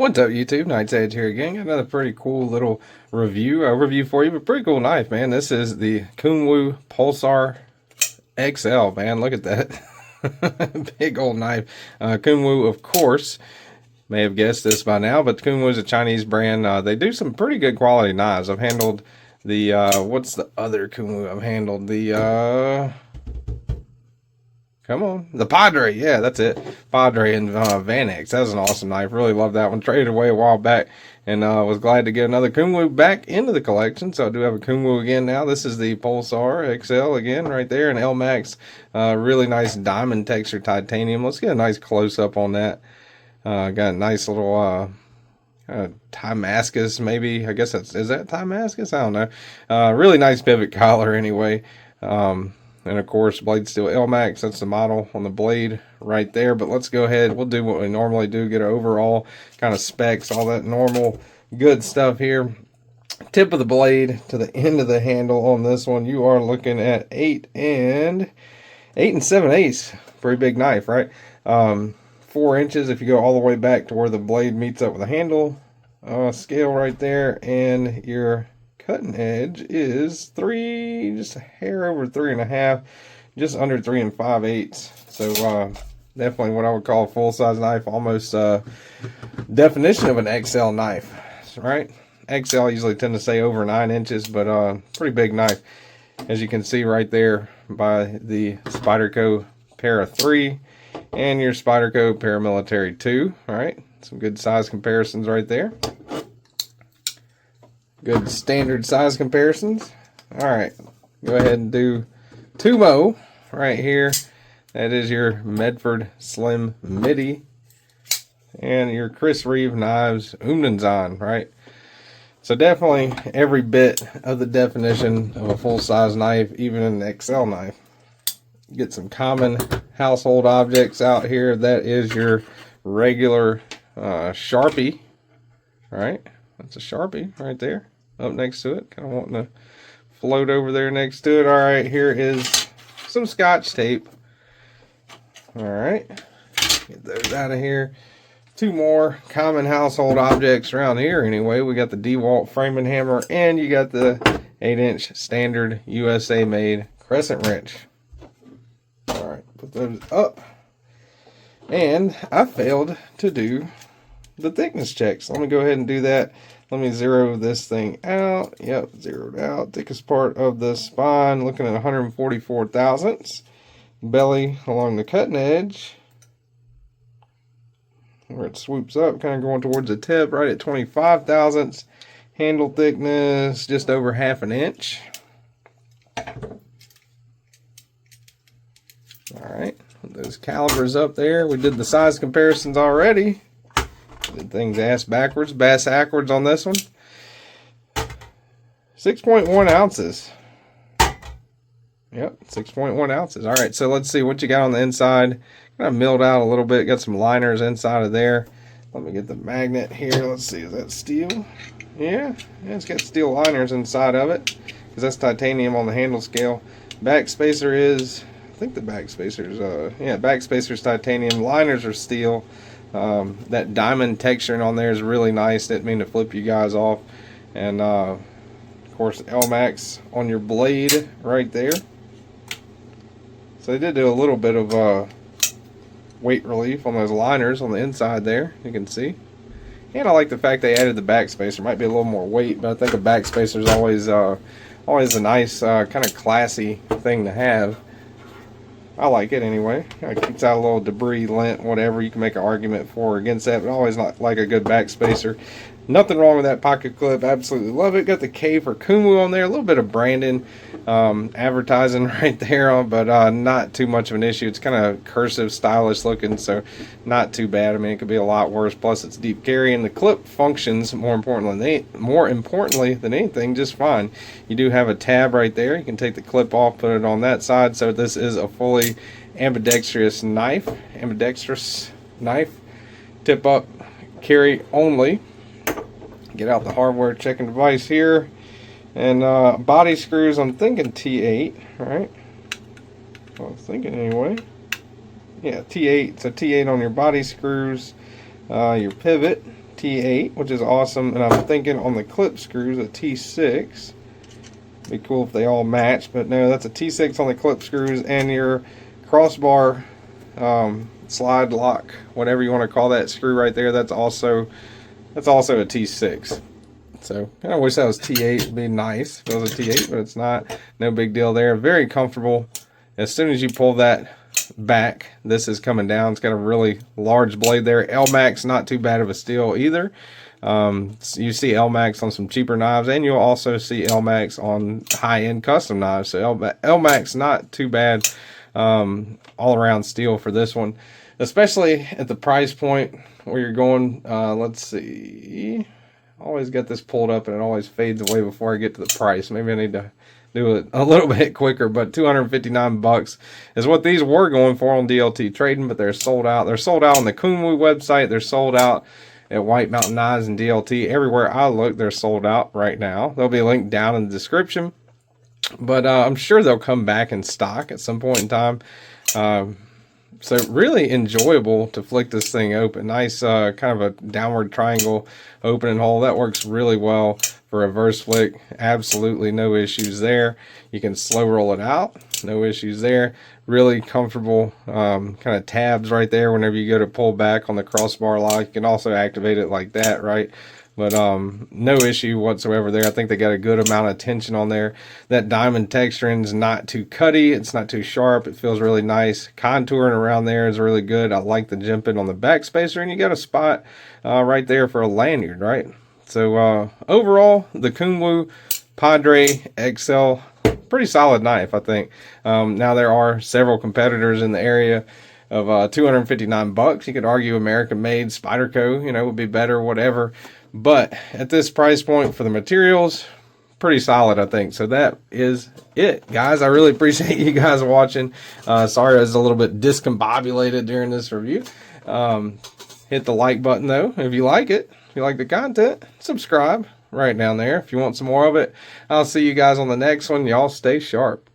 What's up, YouTube? Knight's Edge here again. Got another pretty cool little review for you, but pretty cool knife, man. This is the Kunwu Pulsar XL, man. Look at that. Big old knife. Kunwu, of course, may have guessed this by now, but Kunwu is a Chinese brand. They do some pretty good quality knives. I've handled the, what's the other Kunwu I've handled? The, come on. The Padre. Yeah, that's it. Padre and Vanex. That was an awesome knife. Really love that one. Traded away a while back and was glad to get another Kunwu back into the collection. So I do have a Kunwu again now. This is the Pulsar XL again right there. And LMAX. Really nice diamond texture titanium. Let's get a nice close-up on that. Got a nice little Damascus maybe. I guess is that Damascus? I don't know. Really nice pivot collar anyway. And of course, blade steel LMAX, that's the model on the blade right there. But let's go ahead, we'll do what we normally do, get an overall kind of specs, all that normal good stuff here. Tip of the blade to the end of the handle on this one, you are looking at 8 7/8. Pretty big knife, right? 4 inches if you go all the way back to where the blade meets up with the handle. Scale right there, and your cutting edge is just a hair over 3.5, just under 3 5/8. So definitely what I would call a full-size knife, almost definition of an XL knife, right? XL usually tend to say over 9 inches, but pretty big knife, as you can see right there by the Spyderco Para 3 and your Spyderco Paramilitary 2. All right, some good size comparisons right there. Good standard size comparisons. All right, go ahead and do Tumo right here. That is your Medford Slim Midi and your Chris Reeve Knives Umnenzon, right? So definitely every bit of the definition of a full-size knife, even an XL knife. Get some common household objects out here. That is your regular Sharpie, right? That's a Sharpie right there. Up next to it, kind of wanting to float over there next to it. All right, here is some Scotch tape. All right, get those out of here. 2 more common household objects around here anyway. We got the DeWalt framing hammer, and you got the 8-inch standard USA made crescent wrench. All right, put those up. And I failed to do the thickness checks. Let me go ahead and do that. Let me zero this thing out. Yep, zeroed out. Thickest part of the spine, looking at 144 thousandths. Belly along the cutting edge, where it swoops up, kind of going towards the tip, right at 25 thousandths. Handle thickness, just over 1/2 inch. All right, put those calibers up there. We did the size comparisons already. Did things ass backwards, on this one. 6.1 ounces. Yep, 6.1 ounces. All right, so let's see what you got on the inside. Kind of milled out a little bit. Got some liners inside of there. Let me get the magnet here. Let's see, is that steel? Yeah, it's got steel liners inside of it, because that's titanium on the handle scale. Back spacer is, I think the back spacer is, yeah, back spacer is titanium. Liners are steel. That diamond texturing on there is really nice. Didn't mean to flip you guys off. And of course, LMAX on your blade right there. So they did do a little bit of weight relief on those liners on the inside there, you can see. And I like the fact they added the back spacer. Might be a little more weight, but I think a back spacer is always a nice kind of classy thing to have. I like it anyway. It keeps out a little debris, lint, whatever. You can make an argument for or against that, but I always like a good back spacer. Nothing wrong with that pocket clip. Absolutely love it. Got the K for Kunwu on there. A little bit of branding, advertising right there, but not too much of an issue. It's kind of cursive, stylish looking, so not too bad. I mean, it could be a lot worse. Plus, it's deep carry, and the clip functions more importantly than anything just fine. You do have a tab right there. You can take the clip off, put it on that side. So this is a fully ambidextrous knife. Tip up, carry only. Get out the hardware checking device here, and body screws, I'm thinking T8, right? I was thinking anyway. Yeah, T8. So T8 on your body screws, your pivot, T8, which is awesome. And I'm thinking on the clip screws a T6. Be cool if they all match, but no, that's a T6 on the clip screws, and your crossbar slide lock, whatever you want to call that screw right there, that's also a T6. So I wish that was T8. It'd be nice if it was a T8, but it's not. No big deal there. Very comfortable. As soon as you pull that back, this is coming down. It's got a really large blade there. LMAX, not too bad of a steel either. You see LMAX on some cheaper knives, and you'll also see LMAX on high-end custom knives. So LMAX, not too bad all-around steel for this one, especially at the price point where you're going. Let's see. Always get this pulled up and it always fades away before I get to the price. Maybe I need to do it a little bit quicker, but $259 is what these were going for on DLT Trading, but they're sold out. They're sold out on the Kunwu website. They're sold out at White Mountain Knives and DLT. Everywhere I look, they're sold out right now. There'll be a link down in the description, but I'm sure they'll come back in stock at some point in time. So really enjoyable to flick this thing open. Nice kind of a downward triangle opening hole. That works really well for reverse flick. Absolutely no issues there. You can slow roll it out. No issues there. Really comfortable kind of tabs right there whenever you go to pull back on the crossbar lock. You can also activate it like that, right? But no issue whatsoever there. I think they got a good amount of tension on there. That diamond texturing is not too cutty. It's not too sharp. It feels really nice. Contouring around there is really good. I like the jimping on the back spacer, and you got a spot right there for a lanyard, right? So overall, the Kunwu Padre XL, pretty solid knife, I think. Now there are several competitors in the area of $259. You could argue American made Spyderco, you know, would be better, whatever. But at this price point for the materials, pretty solid, I think. So that is it, guys. I really appreciate you guys watching. Sorry I was a little bit discombobulated during this review. Hit the like button, though, if you like it. If you like the content, subscribe right down there if you want some more of it. I'll see you guys on the next one. Y'all stay sharp.